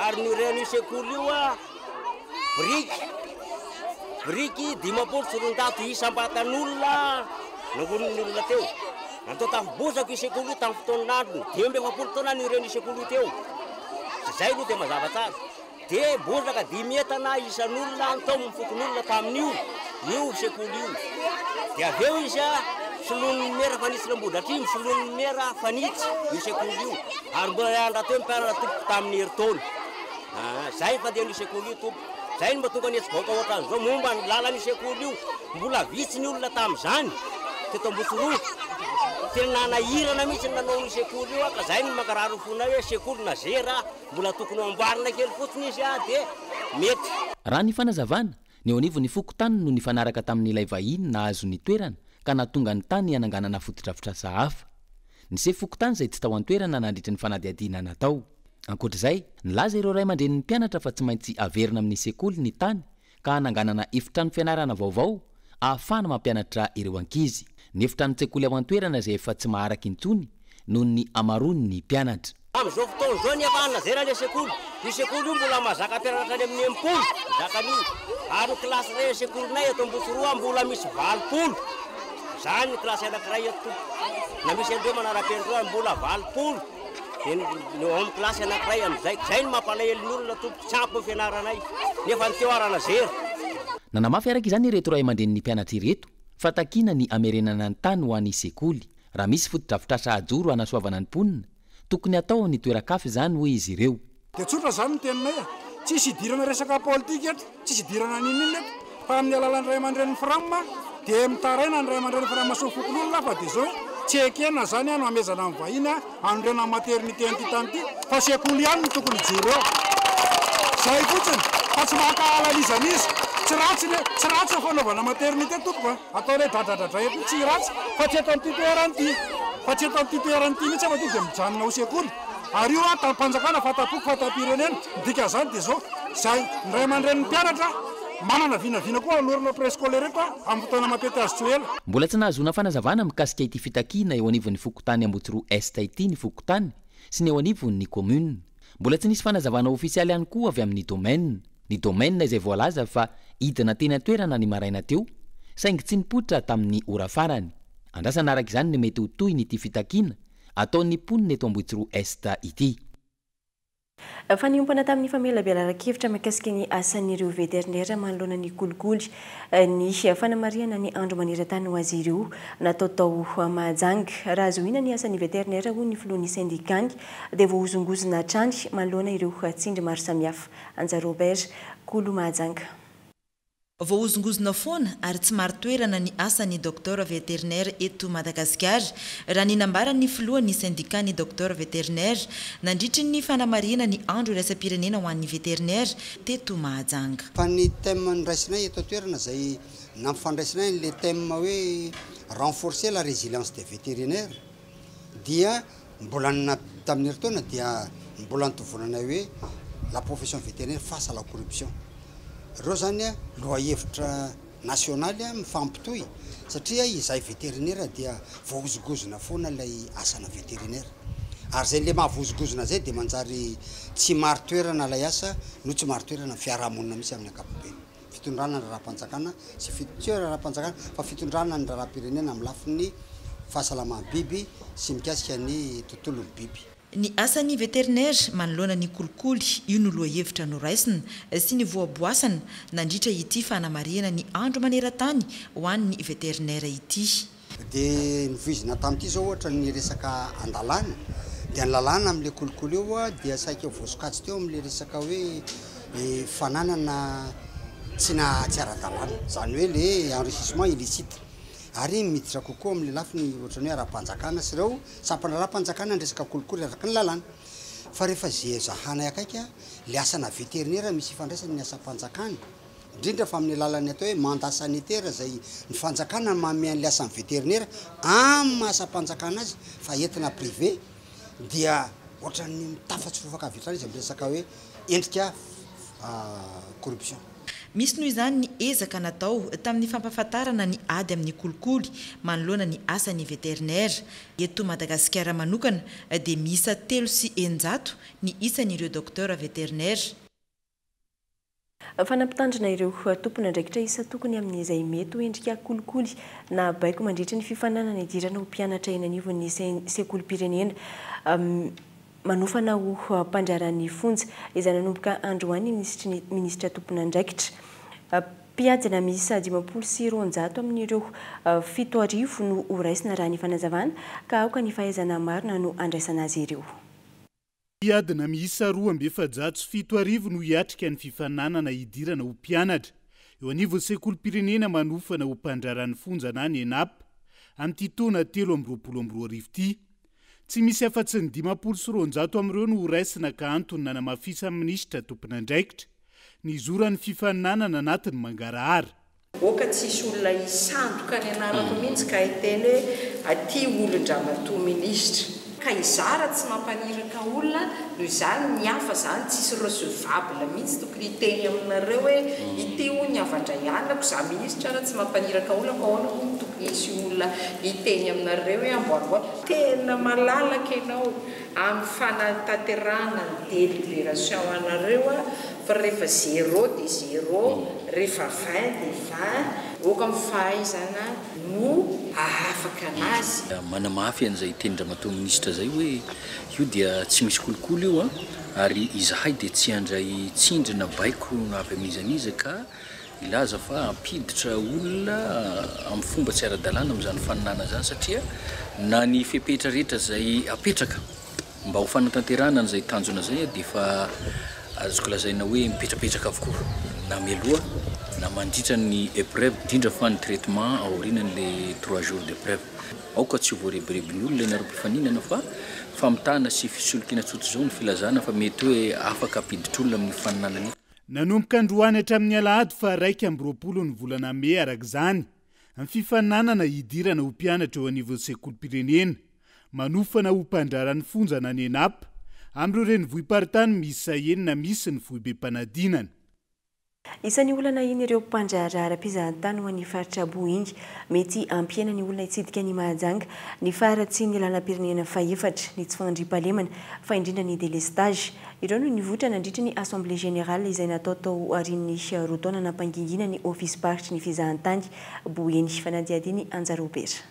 ary ny reny sekoly io briky 10 sorondato isam-batan'olona navon'ny olona teo natao tafibosako io sekoly io tamin'ny fotoanan'andro 17 taona ny reny sekoly io teo zay aloha dia mazava tsara dia bosaka 10 etana isan'olona atao mifokon'olona tamin'io sekoly io dia aveo izy solon'ny mera fanitsy Ambohidratrimo solon'ny mera fanitsy io sekoly io ary mbola andrato mpianatra tompoka tamin'ny heritaona zay fa dia ny sekoly io tompo zay ny mahatonga ny etsy-baoka ohatra an'izao momba ny lalany sekoly io mbola vitsy ny olona tamin'izany teto Ambotsoro tena nanahirana mihitsy nanao ny sekoly io ka zay ny mankarary fona hoe sekoly nazera mbola tokony amboarina kely fotsiny izy dia mety. Raha ny fanazavana ny eo anivony fokotany no ny fanaraka tamin'ilay vahiny nahazo ny toerana ka natonga ny tany hananganana fotodrafitrasa hafa. Ny se fokotany izay tsy tao an-toerana nandritra ny fanadihadiana natao. Ankoatr'izay, nilaza ireo ray aman-dreny ny mpianatra fa tsy maintsy averina amin'ny sekoly ny tany ka hananganana efitrano fianarana vaovao ahafahana mampianatra ireo ankizy. Ny efitrano tsekoly ao an-toerana izay efa tsy maharaky intsony noho ny amarony ny mpianatra. Amin'izao fotoana izao ny afahana zera ilay sekoly. Io sekoly io mbola mazaka mpianatra any amin'ny 80 zakan'io. Ary kilasy ray sekolinay eto Ambotsoro mbola misy 20. Zany ny kilasy anankiray eto na misy andreo manara-penitra mbola 20. Ny ao kilasy anankiray amin'izay zay ny mampalahelo ny olona tompo tsy ampy ny fianaranay nefa ny teo arana zera. Nanamafy araka izany ireto ray aman-dreny ny mpianatra ireto fa takina ny amerenana ny tany ho an'ny sekoly. Raha misy fotodrafitrasa ajoro hanasoavana ny mponina tokony atao ny toeran-kafa izany hoy izy ireo. Dia tsotra zany ny teninay tsisy idirana resaka politika eto tsisy idirana ninina eto fa amin'ny alalan'ny ray aman-dreny frama dia mitaraina ny ray aman-dreny frama sofokon'olona fa dia zao tsy ekena zany ano amezana amin'ny vahiny anondrena maternité an'ity tany ity fa sekoly ihany no tokony jiro eo zay fotsiny fa tsy maka-alalizan'izy tsy ratsy fanaovana maternité tompoko atao hoe dradradradra eto tsy ratsy fa tsy eto amin'ity toeran'ity fa tsy eto amin'ity toeran'ity mihitsy fa ity dia mijanona ho sekoly ary io tampanjakana fatapoko fatapirenena dika zany dia zao zay ny ray aman-dreny mpianatra manana vinavina koa anorina préscolaire eto amin'ny fotoana mampety azy tsoela. Mbola tsy nahazona fanazavana mikasika ity fitakiana eo anivon'ny fokotany Ambotsoro Est ity ny fokotany sy ny eo anivon'ny commune. Mbola tsy nisy fanazavana ofisialy ihany koa avy amin'ny domaine. Ny domaine izay voalaza fa hidina teny an-toerana ny maraina teo saingy tsy nipoitra tamin'ny ora farany. Andrasana araka izany ny mety ho toy nyity fitakiana ataon'ny mponina eto Ambotsoro Est ity. Fa niompana tamin'ny famelabealaran-kevitra mikasika ny asan'ireo veterinaire manoloana ny kolikoly ny fanamariana ny andro maneran-tany ho azy ireo natao tao Mahajanga. Raha zoina ny asan'ny veterinaire hoy ny filohan'ny syndikany dia voahozongozona hatrany manoloana ireo tsindry maro samihafa. Anja Robert, Kolo Mahajanga. Voahozongozona foana ary tsy maro toerana ny asan'ny docteur vétérinaire eto Madagasikara raha ny nambaran'ny filohan'ny syndicat-ny docteur vétérinaire nandritry ny fanamarihana ny andro iraisam-pirenena ho an'ny vétérinaire teto Mahajanga. Fa ny thème niraisinay eto toerana zay nampifandraisinay le thème hoe renforcer la résilience des vétérinaires dia mbola tamin'ny heritaona dia mbola nitovonanay hoe la profession vétérinaire face à la corruption. Reo zany loha hevitra nasionaly a mifampitoy satria izay vétérinaire dia voazogozona foana lay asana vétérinaire ary zay le mahavozogozona zay de manjary tsy maro toerana lay asa no tsy maro toerana fiarahamonina misy amin'ny ankapobeny fitondrana ny rahapanjakana sy rahapanjakana fa fitondrana ny rahapirenena amin'ny lafiny fahasalama biby sy mikasika ny tontolony biby. Ny asan'ny vétérinaire manoloana ny kolikoly io no loha hevitra noraisina sy ny voaboasana nandritra ity fanamariana ny andro maneran-tany ho an'ny vétérinaire ity. De nivoizina tamin'ity zao ohatra ny resaka andalana dia ny lalàna amin'le kolikoly eo dia saika voasokajy teo amin'le resaka hoe fananana tsy ara-dalàna zany hoe le enrichissement illicite ary miditra kokoa amin'le lafiny ohatrany hoe ara-panjakana sy ireo sampana ara-panjakana ny resaka kolikoly araka ny lalàna fa rehefa zay zahana akaika le asana vétérinaire misy ifandraisany ny asa-panjakana indrindra fa amin'ny lalany atao hoe mandat sanitaire zay ny fanjakana manome an'le asan'ny vétérinaire amin'ny asa-panjakana azy fa entina privé dia ohatrany mitafatsy fofakavitrana izy amin'ny resaka hoe endrika corruption. Misy noho izany ny ezaka natao tamin'ny fampahafantarana ny ady amin'ny kolikoly manoloana ny asan'ny vétérinaire eto Madagasikara manokana dia miisa 300 ny isan'ireo docteur vétérinaire. Fanampitandrina ireo tompona ndraikitra isa tokony amin'izay mety ho endrika kolikoly na baiko mandritra ny fifananana idirana ho mpianatra eny anivon'ny sekolim-pirenena manofana ho mpandraran'ny fonja izay nanomboka androany ministra tompona ndraikitra. Mpiadina miisa 590 amin'ireo 7,000 no horaisina raha ny fanazavana ka aoka ny fahaizana marina no andraisana azy ireo. Mpiadina miisa 2,770 no hiatrika ny fifananana idirana ho mpianatra eo anivon'ny sekolim-pirenena manofana ho mpandraran'ny fonja na ny ENAP amin'ity taona 2022 ity. Tsy misy afa-tsy ny 500 amin'ireo no horaisina ka antony nanamafisa minisitra tompona ndraikitra ny zoran'ny fifananana anatin'ny mangarahara. Oka tsisy olona isandoka ny anarako mihitsy ka hiteny hoe aty olon-dramatoa minisitra ka izara tsy mampaniraka olona noho izany ny hafa zany tsisy recevable mihitsy tokony hiteny aminareo hoe ity ho ny avandra ianako za minisitra raha tsy mampaniraka olona ka ahoana ho tokony hisy olona hiteny aminareo hoe amboarimboa tena malalaka ianao amin'ny fanatanterahana ny délibération anareo fa rehefa 0 dia 0 rehefa 20 dia 20 oka amin'ny fahaizana no afaka anazy. Manamafy an'izay teny-dramatoa minisitra zay hoe io dia tsy misy kolikoly io ary izahay dia tsy handray tsindrina baiko avy amin'izaniza ka ilaza fa ampiditra olona amin'ny fomba tsy ara-dalàna amin'izany faninana zany satria na ny fepetra rehetra zay apetraka mba ho fanatanterahana an'izay tanjona zay dia fa azoko lazaina hoe mipetrapetraka avokoa na mialoha na mandritra ny épreuve dindra fa ny traitement aorinan'le 3 jours d'épreuve aoka tsy voarebirebi ny olona ianareo mpifaninana fa famitahana sy fisolokiana tsotra zao ny filazana fa mety hoe afaka apiditra olona amin'ny faninanany. Nanomboka androany hatramin'ny alahady fa 1 ny volana May arak'izany ny fifananana idirana ho mpianatra eo anivon'ny sekolim-pirenena manofana ho mpandraran'ny fonja na ny ENAP amin'ireo renivohim-paritany miisa 9 misy ny vohim-be-mpanadinana. Isan'ny olana iny ireo mpandrarara mpizahatany ho an'ny faritra Bohingy mety ampiaina ny olona hitsidika ny Mahajanga ny faratsy ny lalam-pirenena faefatra ny tsy fandriam-pahalemana fa indrindra ny délestage. Ireo no nivoatra nandritra ny Assemblée Générale izay natao tao aorian'ny roa taona nampangingina ny office paritra ny fizahatany Bohingy fanadihadiny Anjarobera.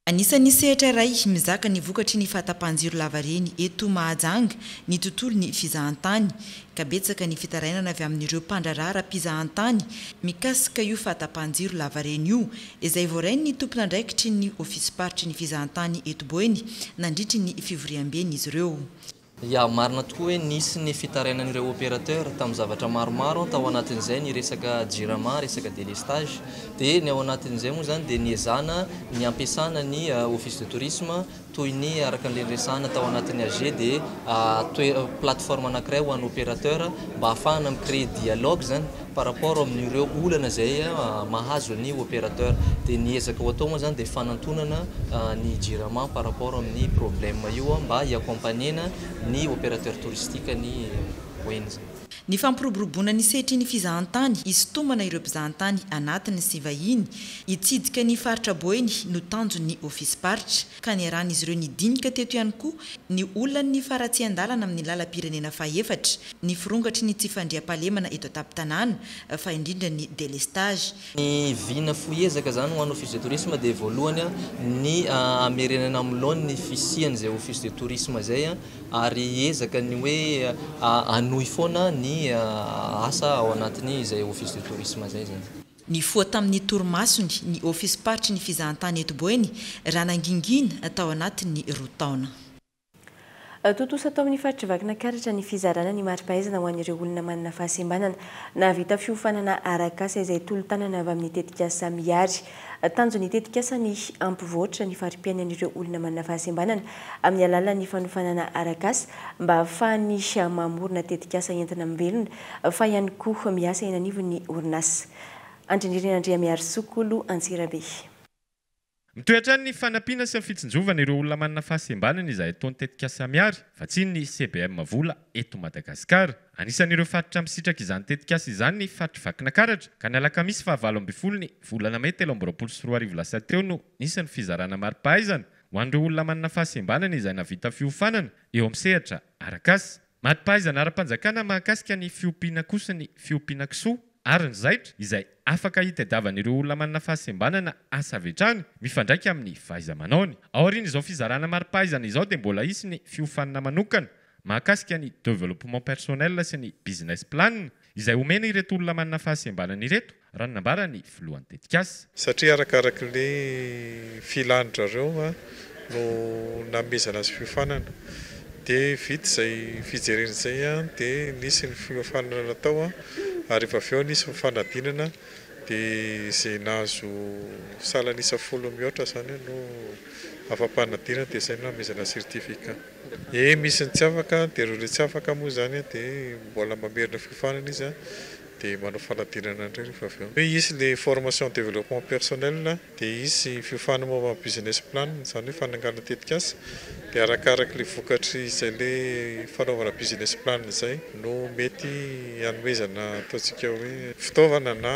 Anisan'ny sehatra iray mizaka ny vokatry ny fahatapahan-jiro lavareny eto Mahajanga ny tontolo ny fizahantany ka betsaka ny fitarainana avy amin'ireo mpandrarara mpizahantany mikasika io fahatapahan-jiro lavareny io izay voarainy ny tompona ndraikitry ny office paritra ny fizahantany eto Boeny nandritry ny fivoriam-beny izy ireo. Ya marina tokoa hoe nisy ny fitarainan'ireo opérateur tamin'ny zavatra maromaro tao anatin'izay ny resaka jirama, resaka délestage dia ny ao anatin'izay moa zany dia niezana ny ampiasana ny office de tourisme toy ny araka ny resahana tao anatin'ny AG dia plateforme anankiray ho an'ny opérateur mba ahafahana micréer dialogue zany par rapport amin'ireo olana zay mahazo ny opérateur dia niezaka ho atao moa zany dia fanantonana ny jirama par rapport amin'ny problème io mba hiaccompagnena ny opérateur touristique ny Boeny. Ny fampiroboroboana ny sehatry ny fizahantany isotomana ireo mpizahantany anatiny sy vahiny hitsidika ny faritra boeny no tanjon'ny ofisy paritra ka ny arahan'izy ireo nidinika teto ihany koa ny olona ny faratsy andalana amin'ny lalam-pirenena faefatra ny firongatry ny tsy fandriam-pahalemana eto an-tampon-tanàna fa indrindra ny délestage. Ny vina foezaka zany ho an'ny office de tourisme dia voalohany ny amerenana am'laony ny fisian'izay office de tourisme zay ary ezaka ny hoe anohy foana ny asa ao anatiny izay office de tourisme zay zany. Ny foa tamin'ny torimasony ny office paritra ny fizahantany eto boeny raha nangingina tao anatin'ny 2 taona. Totosa tao amin'ny faritra vakina karatra ny fizarana ny mari-pahaizana ho an'ireo olona manana fahasembanana na vita fiofanana arakasa izay tolo-tanana avy amin'ny tetikasa miary. Tanjo ny tetikasa ny ampivoatra ny fari-piainan'ireo olona manana fahasembanana amin'ny alalan'ny fanofanana arakasa mba ahafahany mamorona tetikasa entina mivelona fa ihany koa miasa eny anivon'ny orinasa. Andrinirina Andria Miary Sokolo Antsirabe. Mitoetra ny fanampiana sy ny fitsinjovana ireo olona manana fahasembanana izay ataon'ny tetikasa miary fa tsy ny CBM vola eto Madagasikara. Anisan'ireo faritra misitraka izany tetikasa izany ny faritra vakina karatra ka ny alakamisy 9 ny volana May 2023 teo no nisy ny fizarana mari-pahaizana ho an'ireo olona manana fahasembanana izay navita fiofanana eo amin'ny sehatra arakasa. Mari-pahaizana ara-panjakana mahakasika ny fiompiana kosa ny fiompiana kisoa ary ny zaitra izay afaka hitadiavan'ireo olona manana fahasembanana asa vetrany mifandraika amin'ny fahaiza-manaony. Aoriana izao fizarana mari-pahaizana izao dia mbola hisy ny fiofanana manokana mahakasika ny développement personnel sy ny business plan izay omena ireto olona manana fahasembanana ireto raha nambara ny filohan'ny tetikasa. Satria arakarak'ilay filanitra reo no namezana azy fiofanana dia vita izay fijerena izay dia nisy ny fiofanana natao ary rehefa avy eo nisy fanadinana dia izay nahazo salanisa 10 mihoatra zany no afa-panadinana dia izay no namezana certificat. Misy ny tsy afaka dia ireo tsy afaka moa zany dia mbola mamerina fiofanana izy dia manao fanadinana indray rehefa avy eo. Isy le formation développement personnel dia isy fiofanana momba business plan zany hoe fanangana tetikasa dia arakaraka le vokatry izay le fanaovana business plan izay no mety hanomezana ataontsika hoe fitaovana na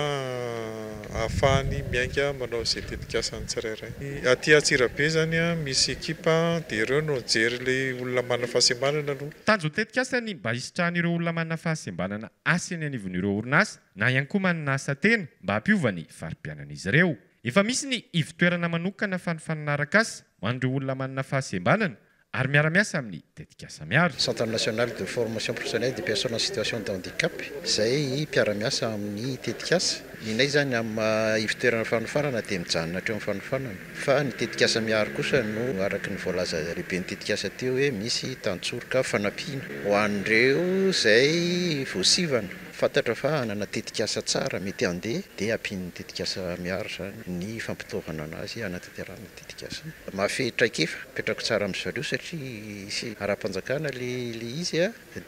ahafahany miainga manao izay tetikasa tsirairay. Aty Antsirabe zany misy ekipa dia ireo no jery le olona manana fahasembanana aloha. Tanjo tetikasa ny mba hisitrahan'ireo olona manana fahasembanana asa eny anivon'ireo orinasa na ihany koa manana asa tena mba hampiovany fari-piainan'izy ireo. Efa misy ny ivotoerana manokana fanofanana arakasa ho an'ireo olona manana fahasembanana ary miara-miasa amin'ny tetikasa miary. Centre national de formation professionnelle des personnes en situation de handicap izay mpiara-miasa amin'ny tetikasa. Inay zany amin'ny ivotoerana fanofanana dia mijanona hatreo amin'ny fanofanana. Fa ny tetikasa miary kosa no araky ny voalaza lehibe ny tetikasa teo hoe misy tantsorika fanampiana ho an'ireo izay voasivana. Fantatra fa anana tetikasa tsara mety andeha dia ampian'ny tetikasa miary zany ny fampitaovana anazy anatanterahana tetikasa. Mahafehy traikefa petrako tsara amin'ny zareo satria isy ara-panjakana le izy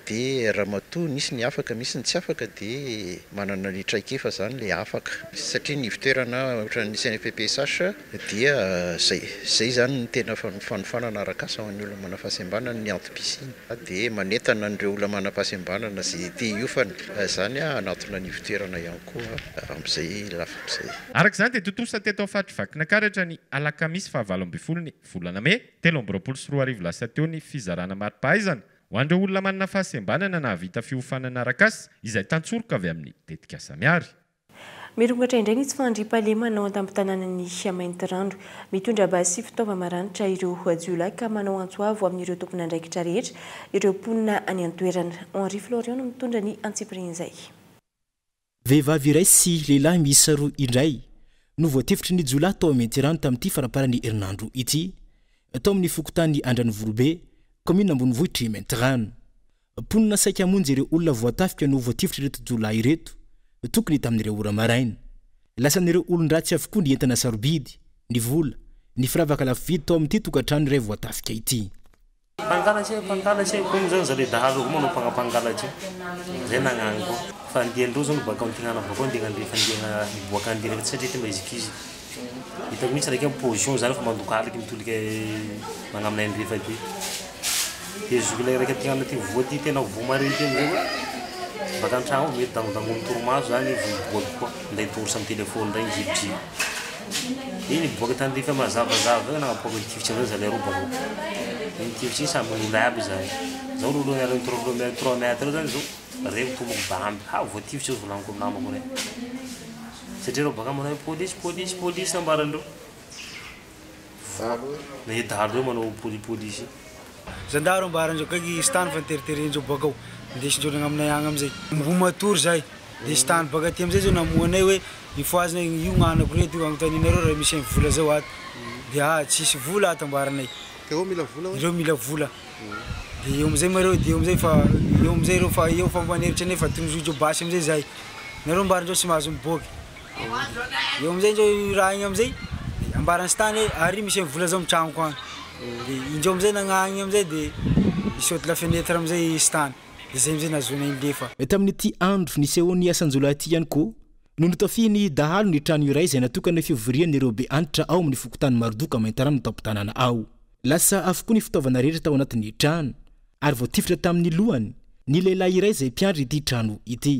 dia raha matoa nisy ny afaka misy ny tsy afaka dia manana ny traikefa zany le afaka satria ny ivotoerana ohatra ny CNPPSH dia zay zany ny tena fanofanana arakasa ho an'ny olona manana fahasembanana ny antom-pisiny dia manentana an'ireo olona manana fahasembanana izay te hiofana zany anatona ny ivotoerana ihany koa amin'izay lafak'izay. Araka izany dia totosa teto amin'ny faritra vakina karatra ny alakamisy 9 ny volana May 2023 teo ny fizarana mari-pahaizana ho an'ireo olona manana fahasembanana na havita fiofanana arakasa izay tantsoroka avy amin'ny tetikasa miary. Mirongatra indray ny tsy fandriam-pahalemana ao an-tampon-tanànan'ny Maintirano mitondra basy fitaova-maranitra ireo jiolahy ka manao antsoavo amin'ireo tompon'andraikitra rehetra ireo mponina any an-toerana. Henri Florian no mitondra ny antsipirin'izay. Vehivavy iray sy lehilahy miisa 2 indray no voatefitry ny jiolahy tao Maintirano tamin'ity faraparan'ny herinandro ity tao amin'ny fokontany Andranivorobe commune Ambonivohitry Maintirano. Mponina saika hamonjy ireo olona voatafika no voatefitry ireto jiolahy ireto tokony tamin'ireo ora maraina. Lasan'ireo olon-dratsy avokoa ny entana sarobidy, ny vola, ny firavaka lafo vidy tao amin'ity tokantrano iray voatafika ity. Pangalatsy koa zany zale dahalo manao pangalatsy. Zay nagnano ko. Fa ndiandro zany baka amin'tinana bako ndena fandiana iboaka andina satria ty mazikizy. Hitako mitsy raika position zany fa mandokalaky mitolika magnamina ndrefa ty. Dia zokilay raika tinana ty voaty tena vomariny ty amizay. baka antragno mety dangodangony toromaso zany vomiboaky koa nday torosa amin'ny telefôny ndray jibojib iny boaky tandefa mazavazava nagnapoaka tifitsy amizay zale robako iny tifitsy iny samby olo aby zany zao lolo 3 mètre zany zao reo tomoko bamby voatifitsy io volaniko namako rey satria reo baka manao polisy ambarandreo dalo eo manao polisy zandaro ambarandreo kaiky stany fa niteriterendreo bakao ndesindreo nagnamina agny amizay mbomatory zay de stany baka ty amizay zao namoanay hoe ifoazina io gnanako reto io agnotaninareo raha misy vola zao ato de tsisy vola ato ambaranay reo mila vola de eo amizay mareo de eo amizay fa eo amizay reo fa eo fampanevitra nefa tonzoidreo basy amizay zay nareo ambarandreo tsy mahazo miboaky eo amizay indreo raha igny amizay ambarany stany hoe ary misy vola zao mitragnoko agny de indreo amizay nagnagny amizay de isaute la fenêtre amizay stany de zay amizay nazona inlefa tamin'ity andro nisehoany asanjolo aty ihany koa no notafiny dahalo ny trano iray izay natokana fivorian'ireo be antitra ao amin'ny fokotany marodoka maintarano no tampotanana ao lasa avokoa ny fitaovana rehetra tao anatin'ny trano ary voatifitra tamin'ny lohany ny lehilahy iray izay mpiandry ity trano ity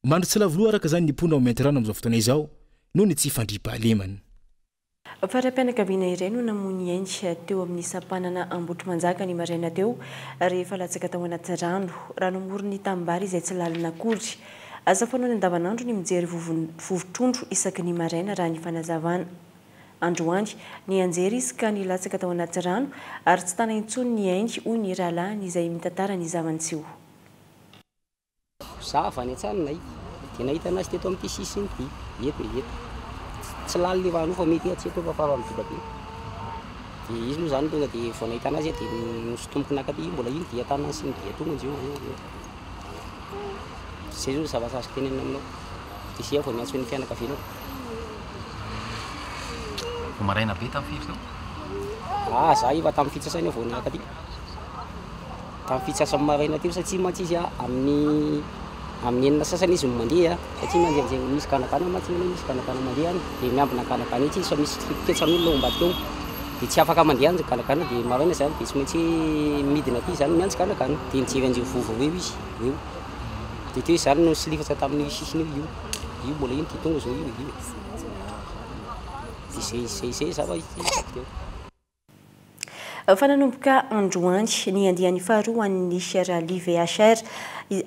mandro tsy lavoloha araka zany nipona ao maintarano amin'izao fotoana izao no ny tsy fandripahalemana fara-pianakaviana iray no namony ainy teo amin'ny sampanana ambotro manjaka ny maraina teo rehefa latsaka tao anaty rano ranomorony tambary izay tsy lalina akory aza fanao ny andavanandro ny mijery vovotrondro isaky ny maraina raha ny fanazavana androany ny anjery izy ka ny latsaka tao anaty rano ary tsy tana intsony ny ainy hoy ny rahalahiny izay mitantara ny zavantsio zavany antsanonay dia nahita anazy teto amin'ity sisiny ity eto tsy lali le vano fa mety tsy eto fa midoba be dia izy moa zany tonga dia vao nahita anazy dia nosotomoko nakaty mbola iny dia tanany sy ny dia tonga izy io zay zao zavasasy tenenina aminao dia sia vao miantso ny fianakavianao maraina be tamin'ny firy tao za iva tamin'ny fitsasany vao nakaty tamin'ny fitsasany maraina teo satria mantsy izy amin'ny enina sasany izy mandeha satria mandehanjegny misy kanakana matsina misy kanakana mandeha any dia miambina kanakana itsy izy fa misy ketsan'olona ao ambadika eo dia tsy afaka mandeha any kanakana dia maraina zany dia tsy maintsy midina aty zany miantsy kanakana dia nijery anjeo vovo eo izy eo dia teo izy zany no silifatra tamin'ny sisiny io mbola iny ty tonga zao io dia zay zava teo fananomboka androany ny andiany faharoa an'ny Rally VHR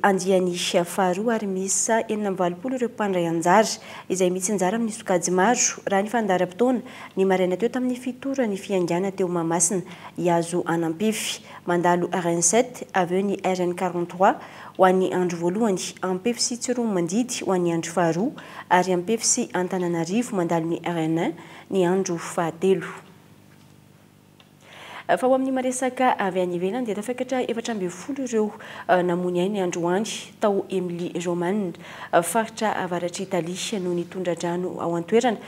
andiany faharoa ary misy 720 ireo mpandray anjara izay mitsinjara amin'ny sokajy maro raha ny fandaharam-potoana ny maraina teo tamin'ny fitoro ny fiangana teo Mahamasina Iazo Anampify mandalo RN7 avy eo ny RN43 ho an'ny andro voalohany Ampefy sy Tsiromo Mandidy ho an'ny andro faharoa ary Ampefy sy Antananarivo mandalo ny RN1 ny andro fahatelo fa ho amin'ny maresaka avy any ivelany dia tafakatra 420 ireo namony ainy androany tao Emilie Romane faritra avaratra Italia no nitondra-drano ao an-toerana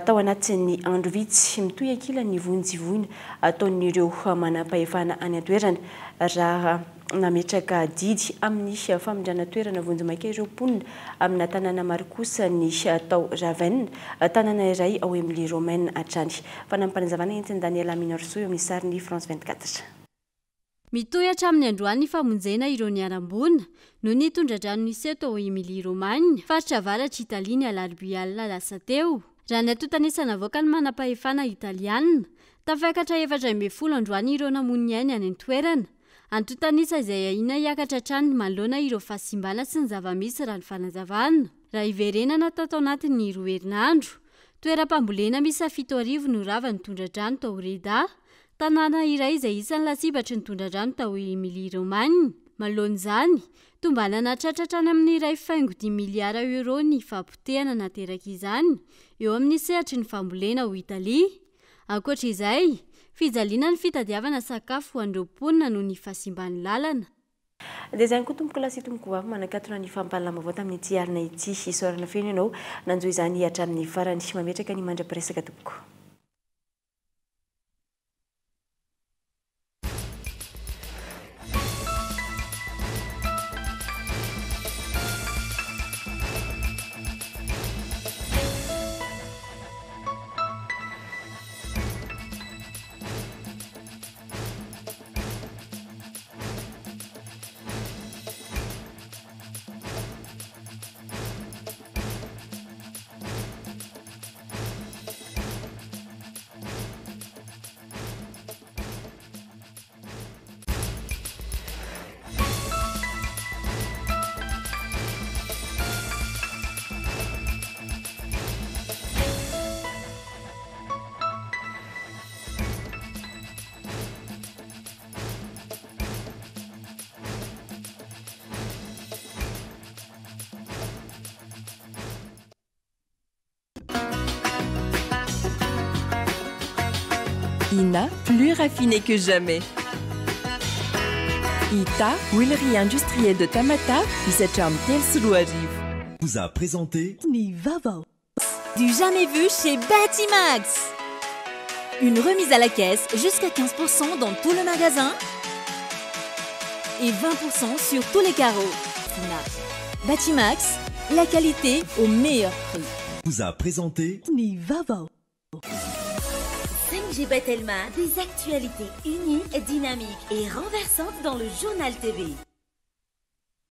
tao anatin'ny andro vitsy mitohy ankila ny vonjivony ataon'ireo manam-pahefana any an-toerana raha nametraka didy amin'ny famindrana toerana vonjimaka ireo mponina amina tanàna maro kosa ny tao Ravenne tanàna iray ao Emilie Romaine atrany fa nampanazavana entiny Daniela Minorso amin'ny sariny France 24 mitohy hatramin'ny androany famonjena ireo niarambona no nitondra-drano niseto ao Emilie Romagne faritra avaratra Italia ny alarobia lasa teo raha ny atotanisana avoaka ny manam-pahefana italiana tafakatra 420 androany ireo namony ainy any an-toerana antotanisa izay ahina hiakatra trany manoloana ireo fahasimbana sy ny zava-misy raha ny fanazavana raha iverenana tao anatin'ny 2 herinandro toeram-pambolena misy 7 no rava nitondra-drano tao Reda tanàna iray izay isan'ny lasibatra nitondra-drano tao Emilie Romagne manoloan'izany tombanana tratratrany amin'ny iray faingo 10 miliara euro ny fampotehana nateraka izany eo amin'ny sehatry ny fambolena ao Italia ankoatra izay fijaliana ny fitadiavana sakafo ho an'ireo mponina no ny fahasimbany lalana dia izany koa tompoko lasy tompoko vavy manakatona ny fampahalalama tamin'ny ity arina ity isorana feno ianao nanjo izany hatramin'ny farany mametraka ny mandra-piresaka tompoko Vina, plus raffiné que jamais. Ita, huilerie industrielle de Tamata, vous a présenté Nivavo. Du jamais vu chez Batimax. Une remise à la caisse jusqu'à 15% dans tout le magasin et 20% sur tous les carreaux. Batimax, la qualité au meilleur prix. Vous a présenté Nivavo. 5G Batelma, des actualités uniques, dynamiques et renversantes dans le journal TV.